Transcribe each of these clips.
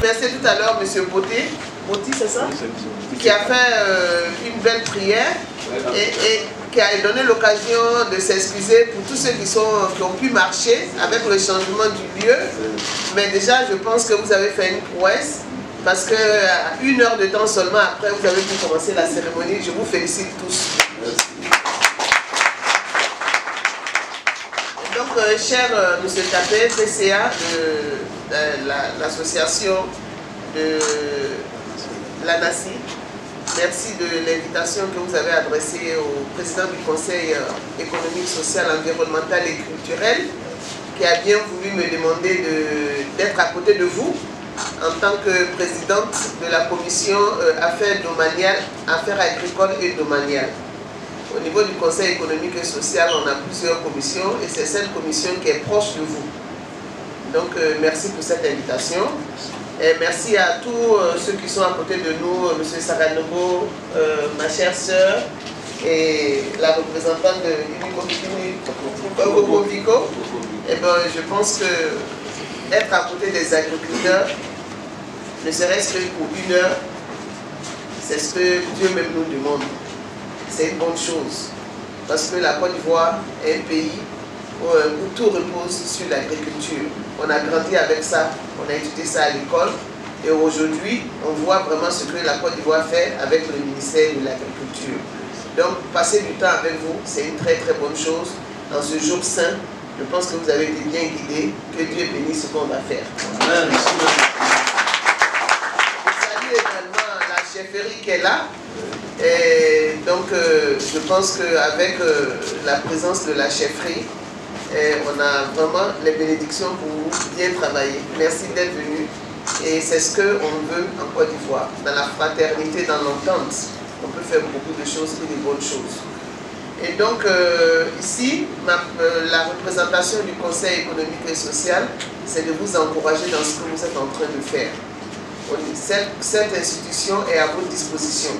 remercier tout à l'heure M. Botti, c'est ça? Qui a fait une belle prière et qui a donné l'occasion de s'excuser pour tous ceux qui ont pu marcher avec le changement du lieu. Mais déjà, je pense que vous avez fait une prouesse parce que 1 heure de temps seulement après, vous avez pu commencer la cérémonie. Je vous félicite tous. Donc, cher M. Tapé, PCA de l'association de l'ANACI, merci de l'invitation que vous avez adressée au président du Conseil économique, social, environnemental et culturel, qui a bien voulu me demander d'être à côté de vous en tant que présidente de la commission affaires domaniales, affaires agricoles et domaniales. Au niveau du Conseil économique et social, on a plusieurs commissions et c'est cette commission qui est proche de vous. Donc, merci pour cette invitation. Et merci à tous ceux qui sont à côté de nous, M. Saranogo, ma chère sœur et la représentante de Unico. Et ben, je pense que être à côté des agriculteurs, ne serait-ce que pour 1 heure, c'est ce que Dieu même nous demande. C'est une bonne chose. Parce que la Côte d'Ivoire est un pays où tout repose sur l'agriculture. On a grandi avec ça, on a étudié ça à l'école. Et aujourd'hui, on voit vraiment ce que la Côte d'Ivoire fait avec le ministère de l'Agriculture. Donc, passer du temps avec vous, c'est une très très bonne chose. Dans ce jour saint, je pense que vous avez été bien guidés. Que Dieu bénisse ce qu'on va faire. Amen. Je salue également la chefferie qui est là. Et donc, je pense qu'avec la présence de la chefferie, on a vraiment les bénédictions pour bien travailler. Merci d'être venu. Et c'est ce qu'on veut en Côte d'Ivoire. Dans la fraternité, dans l'entente, on peut faire beaucoup de choses et de bonnes choses. Et donc, ici, la représentation du Conseil économique et social, c'est de vous encourager dans ce que vous êtes en train de faire. Cette institution est à votre disposition.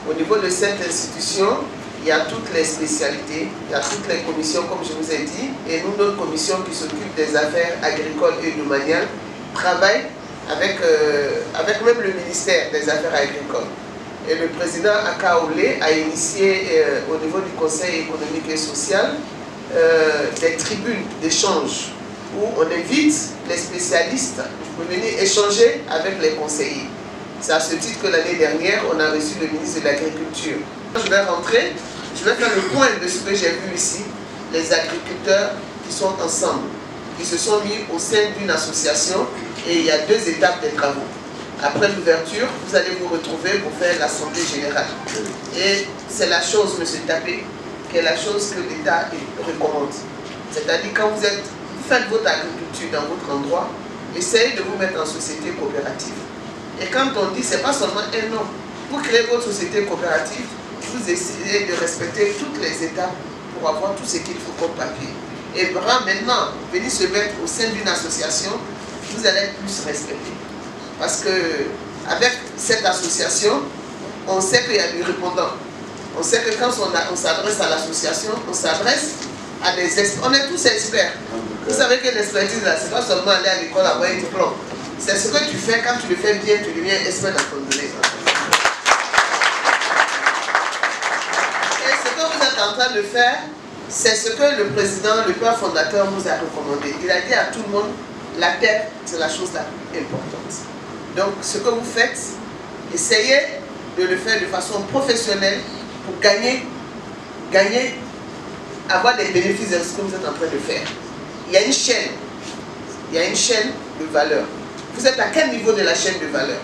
Au niveau de cette institution, il y a toutes les spécialités, il y a toutes les commissions, comme je vous ai dit, et nous, notre commission qui s'occupe des affaires agricoles et domaniales, travaille avec même le ministère des Affaires agricoles. Et le président Akaolé a initié au niveau du Conseil économique et social des tribunes d'échange où on invite les spécialistes pour venir échanger avec les conseillers. C'est à ce titre que l'année dernière, on a reçu le ministre de l'Agriculture. Je vais rentrer, je vais faire le point de ce que j'ai vu ici, les agriculteurs qui sont ensemble, qui se sont mis au sein d'une association et il y a 2 étapes des travaux. Après l'ouverture, vous allez vous retrouver pour faire l'Assemblée générale. Et c'est la chose, M. Tapé, qui est la chose que l'État recommande. C'est-à-dire quand vous faites votre agriculture dans votre endroit, essayez de vous mettre en société coopérative. Et quand on dit, ce n'est pas seulement un an. Pour créer votre société coopérative, vous essayez de respecter toutes les étapes pour avoir tout ce qu'il faut comme papier. Et maintenant, venir se mettre au sein d'une association, vous allez être plus respecté. Parce que avec cette association, on sait qu'il y a des répondants. On sait que quand on s'adresse à l'association, on s'adresse à des experts. On est tous experts. Vous savez que l'expertise, ce n'est pas seulement aller à l'école avoir un diplôme. C'est ce que tu fais, quand tu le fais bien, tu deviens expert dans ton domaine. Et ce que vous êtes en train de faire, c'est ce que le président, le père fondateur nous a recommandé. Il a dit à tout le monde, la terre, c'est la chose la plus importante. Donc, ce que vous faites, essayez de le faire de façon professionnelle pour gagner, avoir des bénéfices de ce que vous êtes en train de faire. Il y a une chaîne de valeur. Vous êtes à quel niveau de la chaîne de valeur?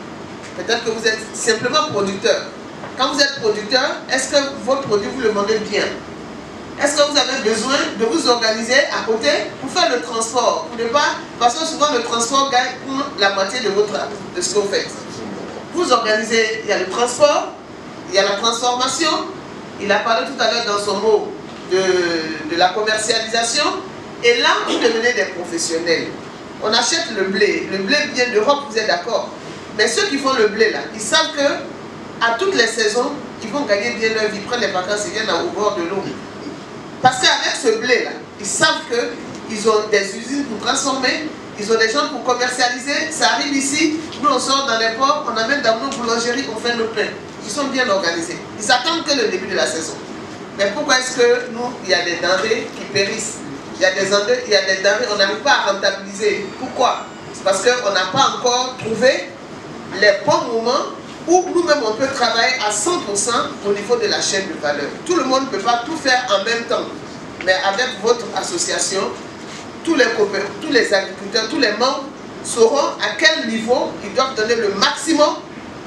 Peut-être que vous êtes simplement producteur. Quand vous êtes producteur, est-ce que votre produit, vous le vendez bien? Est-ce que vous avez besoin de vous organiser à côté pour faire le transport? Pour ne pas, parce que souvent le transport gagne la moitié de ce que vous faites. Vous organisez, il y a le transport, il y a la transformation. Il a parlé tout à l'heure dans son mot de la commercialisation. Et là, vous devenez des professionnels. On achète le blé vient d'Europe, vous êtes d'accord. Mais ceux qui font le blé là, ils savent que à toutes les saisons, ils vont gagner bien leur vie, ils prennent les vacances, ils viennent au bord de l'eau. Parce qu'avec ce blé là, ils savent qu'ils ont des usines pour transformer, Ils ont des gens pour commercialiser, ça arrive ici, nous on sort dans les ports, on amène dans nos boulangeries, on fait nos pains. Ils sont bien organisés. Ils attendent que le début de la saison. Mais pourquoi est-ce que nous, il y a des denrées qui périssent? Il y a des denrées, on n'arrive pas à rentabiliser. Pourquoi? C'est parce qu'on n'a pas encore trouvé les bons moments où nous-mêmes on peut travailler à 100% au niveau de la chaîne de valeur. Tout le monde ne peut pas tout faire en même temps. Mais avec votre association, tous les agriculteurs, tous les membres sauront à quel niveau ils doivent donner le maximum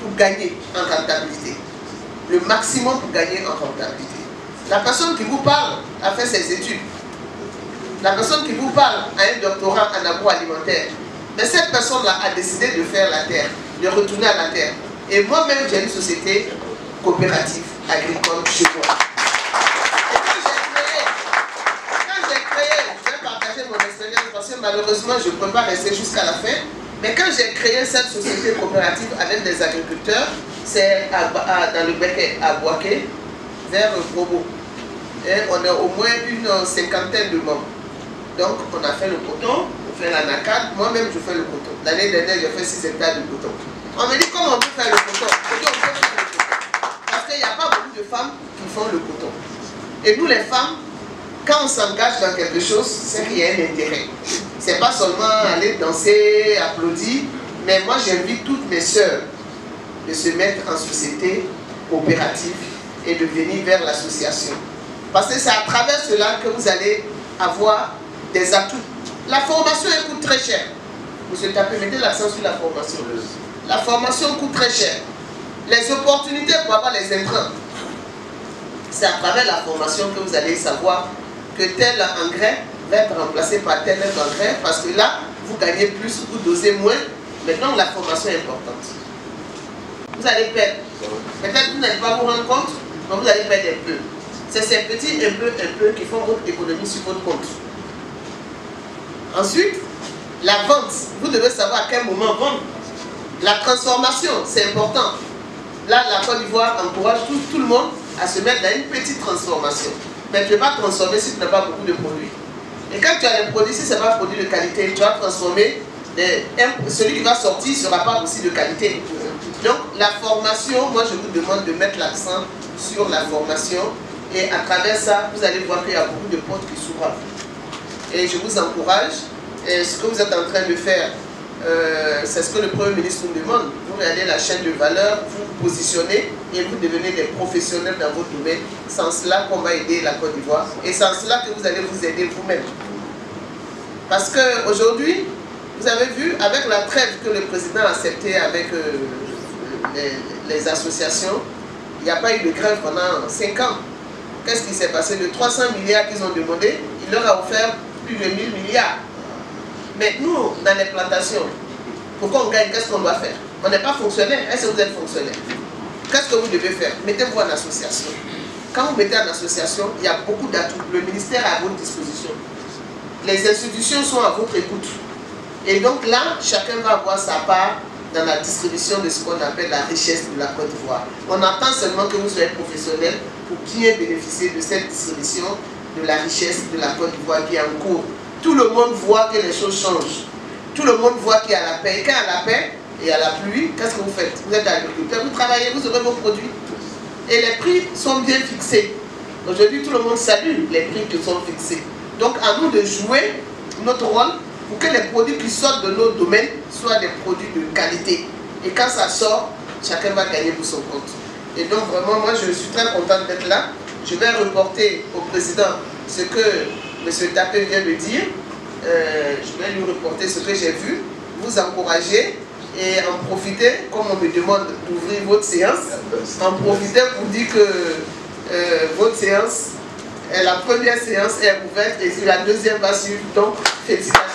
pour gagner en rentabilité. Le maximum pour gagner en rentabilité. La personne qui vous parle a fait ses études. La personne qui vous parle a un doctorat en agroalimentaire. Mais cette personne-là a décidé de faire la terre, de retourner à la terre. Et moi-même, j'ai une société coopérative agricole chez moi. Et quand j'ai créé, je vais partager mon expérience parce que malheureusement, je ne peux pas rester jusqu'à la fin. Mais quand j'ai créé cette société coopérative avec des agriculteurs, c'est dans le Béquet, à Boaké, vers Bobo. Et on a au moins une cinquantaine de membres. Donc, on a fait le coton, on fait la nacade. Moi-même, je fais le coton. L'année dernière, j'ai fait 6 hectares de coton. On me dit comment on peut faire le coton. Je dis, on peut faire le coton. Parce qu'il n'y a pas beaucoup de femmes qui font le coton. Et nous, les femmes, quand on s'engage dans quelque chose, c'est qu'il y a un intérêt. C'est pas seulement aller danser, applaudir, mais moi, j'invite toutes mes sœurs de se mettre en société coopérative et de venir vers l'association. Parce que c'est à travers cela que vous allez avoir des atouts. La formation, elle coûte très cher. Monsieur Tapé, mettez l'accent sur la formation. La formation coûte très cher. Les opportunités pour avoir les intrants, c'est à travers la formation que vous allez savoir que tel engrais va être remplacé par tel engrais, parce que là, vous gagnez plus, vous dosez moins. Maintenant, la formation est importante. Vous allez perdre. Peut-être que vous n'allez pas vous rendre compte, mais vous allez perdre un peu. C'est ces petits un peu qui font votre économie sur votre compte. Ensuite, la vente. Vous devez savoir à quel moment vendre. La transformation, c'est important. Là, la Côte d'Ivoire encourage tout le monde à se mettre dans une petite transformation. Mais tu ne peux pas transformer si tu n'as pas beaucoup de produits. Et quand tu as des produits, si ce n'est pas un produit de qualité, tu vas transformer. Celui qui va sortir ne sera pas aussi de qualité. Donc, la formation, moi je vous demande de mettre l'accent sur la formation. Et à travers ça, vous allez voir qu'il y a beaucoup de portes qui s'ouvrent à vous. Et je vous encourage. Et ce que vous êtes en train de faire, c'est ce que le Premier ministre nous demande. Vous regardez la chaîne de valeur, vous vous positionnez et vous devenez des professionnels dans votre domaine. Sans cela qu'on va aider la Côte d'Ivoire. Et sans cela que vous allez vous aider vous-même. Parce qu'aujourd'hui, vous avez vu, avec la trêve que le président a acceptée avec les associations, il n'y a pas eu de grève pendant 5 ans. Qu'est-ce qui s'est passé? De 300 milliards qu'ils ont demandé, il leur a offert plus de 1000 milliards. Mais nous, dans les plantations, pour qu'on gagne, qu'est-ce qu'on doit faire? On n'est pas fonctionnaire. Est-ce que vous êtes fonctionnaire? Qu'est-ce que vous devez faire? Mettez-vous en association. Quand vous mettez en association, il y a beaucoup d'atouts. Le ministère est à votre disposition. Les institutions sont à votre écoute. Et donc là, chacun va avoir sa part dans la distribution de ce qu'on appelle la richesse de la Côte d'Ivoire. On attend seulement que vous soyez professionnel pour bien bénéficier de cette distribution de la richesse de la Côte d'Ivoire qui est en cours. Tout le monde voit que les choses changent. Tout le monde voit qu'il y a la paix. Et quand il y a la paix et il y a la pluie, qu'est-ce que vous faites? Vous êtes agriculteur, vous travaillez, vous aurez vos produits. Et les prix sont bien fixés. Aujourd'hui, tout le monde salue les prix qui sont fixés. Donc, à nous de jouer notre rôle pour que les produits qui sortent de nos domaines soient des produits de qualité. Et quand ça sort, chacun va gagner pour son compte. Et donc, vraiment, moi, je suis très content d'être là. Je vais reporter au président ce que M. Tapé vient de dire. Je vais lui reporter ce que j'ai vu, vous encourager et en profiter, comme on me demande d'ouvrir votre séance, en profiter pour dire que votre séance, la première séance est ouverte et la deuxième va suivre. Donc, félicitations.